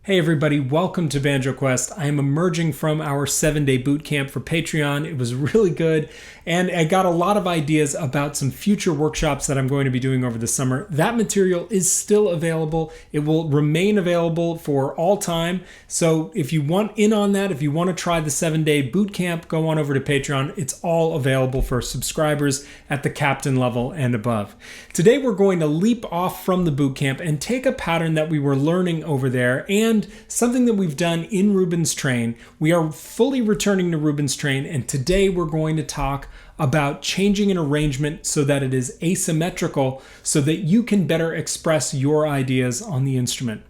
Hey everybody, welcome to Banjo Quest. I am emerging from our 7-day boot camp for Patreon. It was really good, and I got a lot of ideas about some future workshops that I'm going to be doing over the summer. That material is still available. It will remain available for all time. So if you want in on that, if you want to try the 7-day boot camp, go on over to Patreon. It's all available for subscribers at the captain level and above. Today we're going to leap off from the boot camp and take a pattern that we were learning over there and something that we've done in Reuben's Train. We are fully returning to Reuben's Train, and today we're going to talk about changing an arrangement so that it is asymmetrical so that you can better express your ideas on the instrument.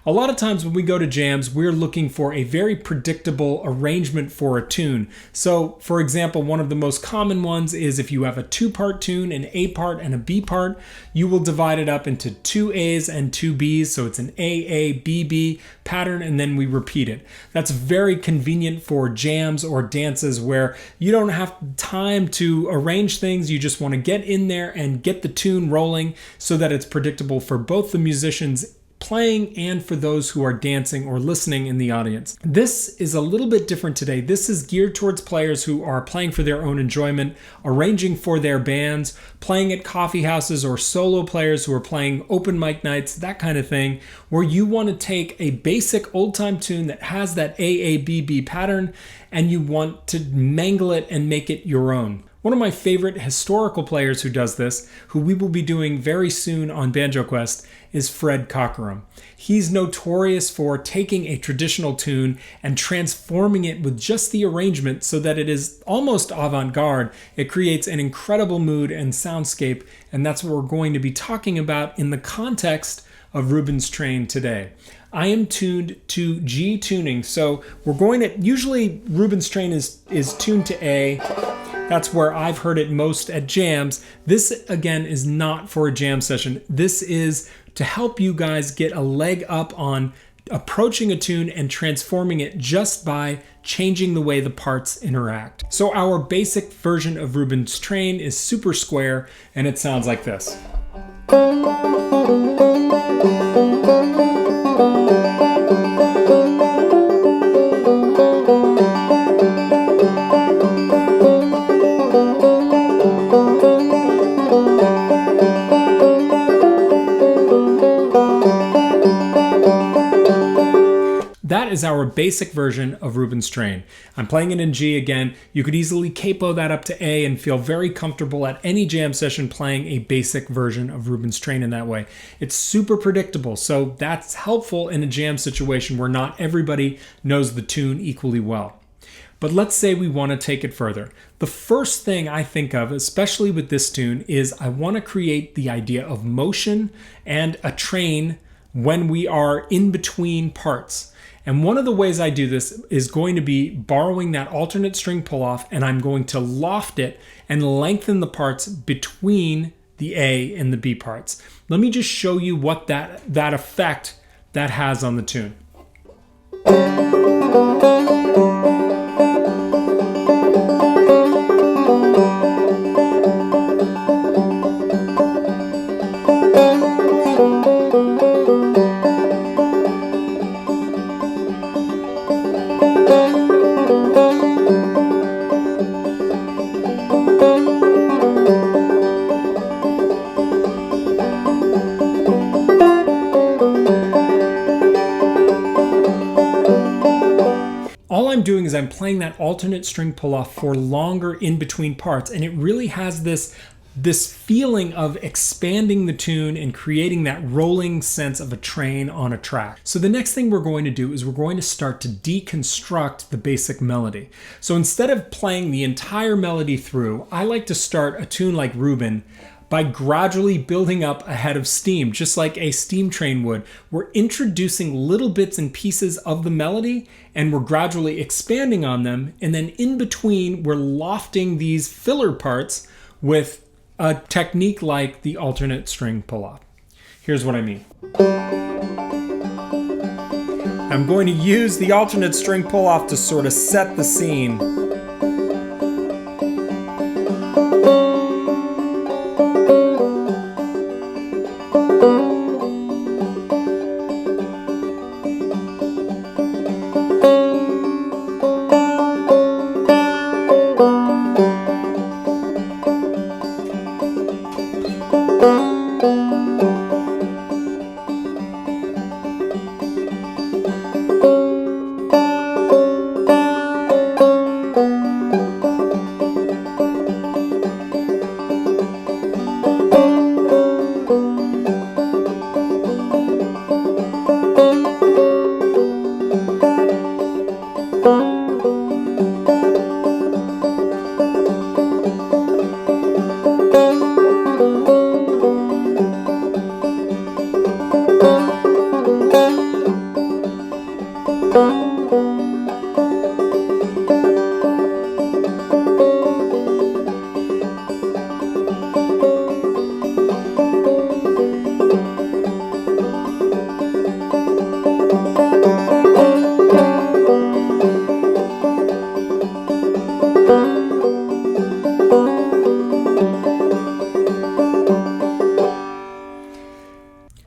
A lot of times when we go to jams, we're looking for a very predictable arrangement for a tune. So, for example, one of the most common ones is if you have a two-part tune, an A part and a B part, you will divide it up into two A's and two B's, so it's an A-A-B-B pattern, and then we repeat it. That's very convenient for jams or dances where you don't have time to arrange things, you just want to get in there and get the tune rolling so that it's predictable for both the musicians playing and for those who are dancing or listening in the audience. This is a little bit different today. This is geared towards players who are playing for their own enjoyment, arranging for their bands, playing at coffee houses, or solo players who are playing open mic nights, that kind of thing, where you want to take a basic old-time tune that has that AABB pattern and you want to mangle it and make it your own. One of my favorite historical players who does this, who we will be doing very soon on Banjo Quest, is Fred Cockrum. He's notorious for taking a traditional tune and transforming it with just the arrangement so that it is almost avant-garde. It creates an incredible mood and soundscape, and that's what we're going to be talking about in the context of Reuben's Train today. I am tuned to G tuning, so we're going to, usually Reuben's Train is tuned to A. That's where I've heard it most at jams. This, again, is not for a jam session. This is to help you guys get a leg up on approaching a tune and transforming it just by changing the way the parts interact. So our basic version of Reuben's Train is super square, and it sounds like this. That is our basic version of Reuben's Train. I'm playing it in G again. You could easily capo that up to A and feel very comfortable at any jam session playing a basic version of Reuben's Train in that way. It's super predictable, so that's helpful in a jam situation where not everybody knows the tune equally well. But let's say we want to take it further. The first thing I think of, especially with this tune, is I want to create the idea of motion and a train when we are in between parts. And one of the ways I do this is going to be borrowing that alternate string pull-off, and I'm going to loft it and lengthen the parts between the A and the B parts. Let me just show you what that effect that has on the tune. All I'm doing is I'm playing that alternate string pull-off for longer in between parts, and it really has this feeling of expanding the tune and creating that rolling sense of a train on a track. So the next thing we're going to do is we're going to start to deconstruct the basic melody. So instead of playing the entire melody through, I like to start a tune like Reuben by gradually building up a head of steam, just like a steam train would. We're introducing little bits and pieces of the melody, and we're gradually expanding on them, and then in between, we're lofting these filler parts with a technique like the alternate string pull-off. Here's what I mean. I'm going to use the alternate string pull-off to sort of set the scene.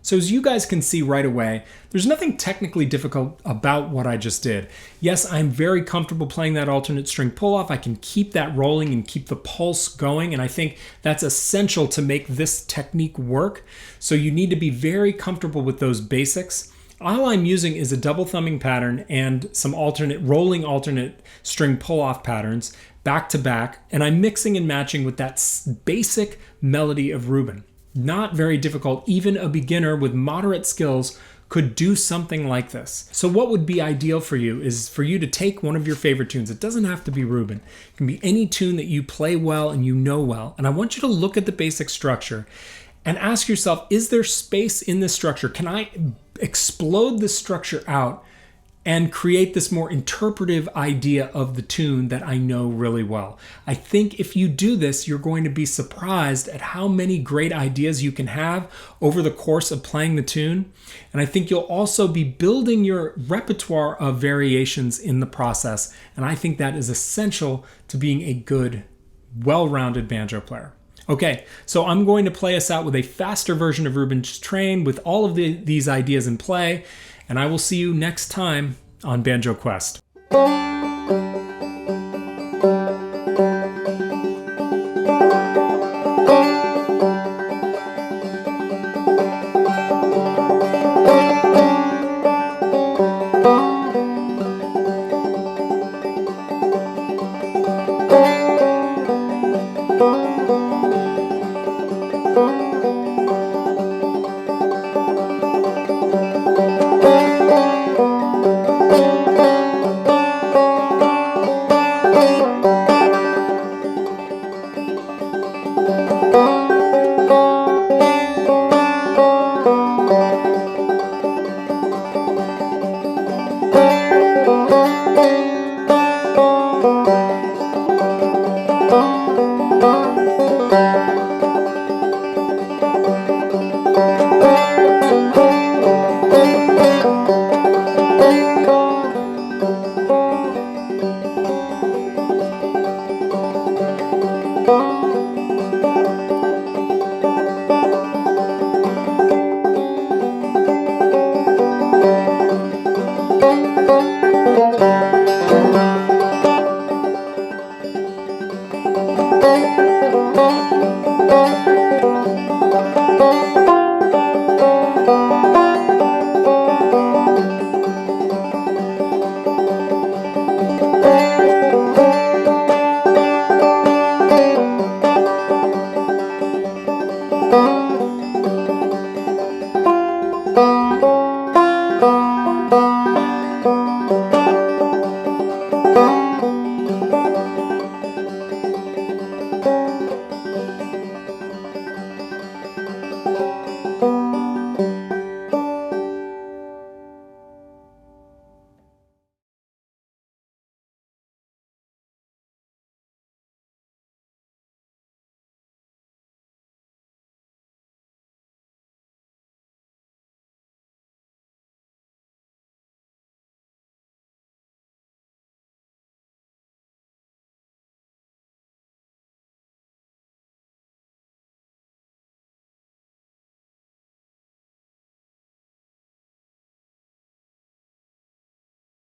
So as you guys can see right away, there's nothing technically difficult about what I just did. Yes, I'm very comfortable playing that alternate string pull-off. I can keep that rolling and keep the pulse going, and I think that's essential to make this technique work. So you need to be very comfortable with those basics. All I'm using is a double thumbing pattern and some rolling alternate string pull-off patterns back to back, and I'm mixing and matching with that basic melody of Reuben. Not very difficult. Even a beginner with moderate skills could do something like this. So what would be ideal for you is for you to take one of your favorite tunes. It doesn't have to be Reuben. It can be any tune that you play well and you know well. And I want you to look at the basic structure and ask yourself, is there space in this structure? Can I explode this structure out and create this more interpretive idea of the tune that I know really well? I think if you do this, you're going to be surprised at how many great ideas you can have over the course of playing the tune. And I think you'll also be building your repertoire of variations in the process. And I think that is essential to being a good, well-rounded banjo player. Okay, so I'm going to play us out with a faster version of Reuben's Train with all of these ideas in play, and I will see you next time on Banjo Quest.